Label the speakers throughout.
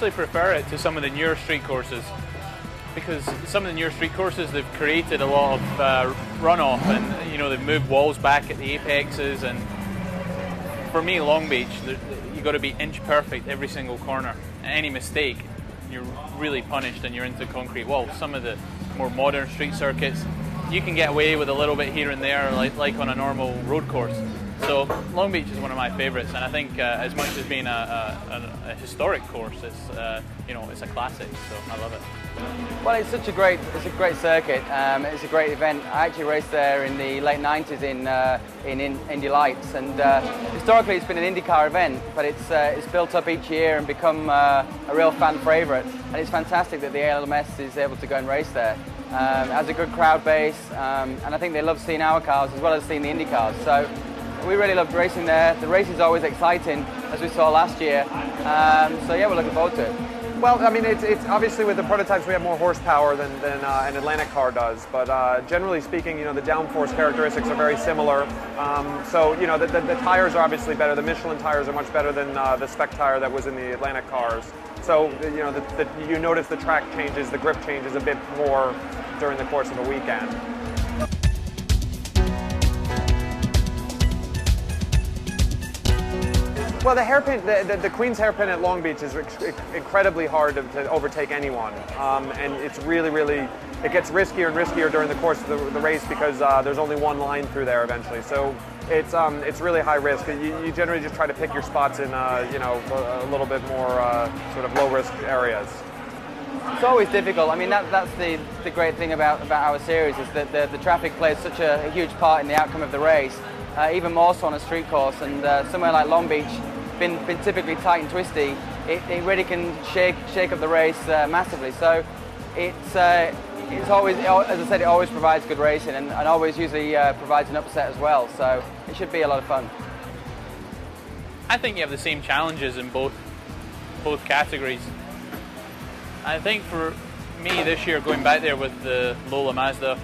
Speaker 1: actually prefer it to some of the newer street courses, because some of the newer street courses, they've created a lot of runoff, and they've moved walls back at the apexes. And for me, Long Beach, you've got to be inch perfect every single corner. Any mistake, you're really punished and you're into concrete walls. Some of the more modern street circuits, you can get away with a little bit here and there, like on a normal road course. So Long Beach is one of my favourites, and I think as much as being a historic course, it's a classic. So I love it.
Speaker 2: Well, it's a great circuit. It's a great event. I actually raced there in the late '90s in Indy Lights, and historically it's been an IndyCar event, but it's built up each year and become a real fan favourite. And it's fantastic that the ALMS is able to go and race there. It has a good crowd base, and I think they love seeing our cars as well as seeing the Indy cars. So we really loved racing there. The race is always exciting, as we saw last year. So yeah, we're looking forward to it.
Speaker 3: Well, I mean, it's obviously with the prototypes we have more horsepower than an Atlantic car does, but generally speaking, the downforce characteristics are very similar. So the tires are obviously better. The Michelin tires are much better than the spec tire that was in the Atlantic cars. So you notice the track changes, the grip changes a bit more during the course of a weekend. Well, the hairpin, the Queen's hairpin at Long Beach is incredibly hard to overtake anyone, and it's really, it gets riskier and riskier during the course of the race because there's only one line through there eventually. So it's really high risk. You generally just try to pick your spots in a little bit more sort of low risk areas.
Speaker 2: It's always difficult. I mean, that's the great thing about our series is that the traffic plays such a huge part in the outcome of the race. Even more so on a street course, and somewhere like Long Beach, been typically tight and twisty, it really can shake up the race massively. So it's always, as I said, it always provides good racing, and always usually provides an upset as well. So it should be a lot of fun.
Speaker 1: I think you have the same challenges in both categories. I think for me this year, going back there with the Lola Mazda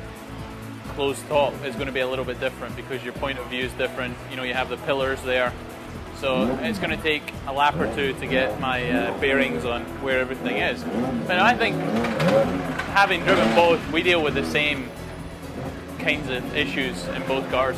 Speaker 1: closed top is going to be a little bit different because your point of view is different. You have the pillars there, so it's going to take a lap or two to get my bearings on where everything is. But I think having driven both, we deal with the same kinds of issues in both cars.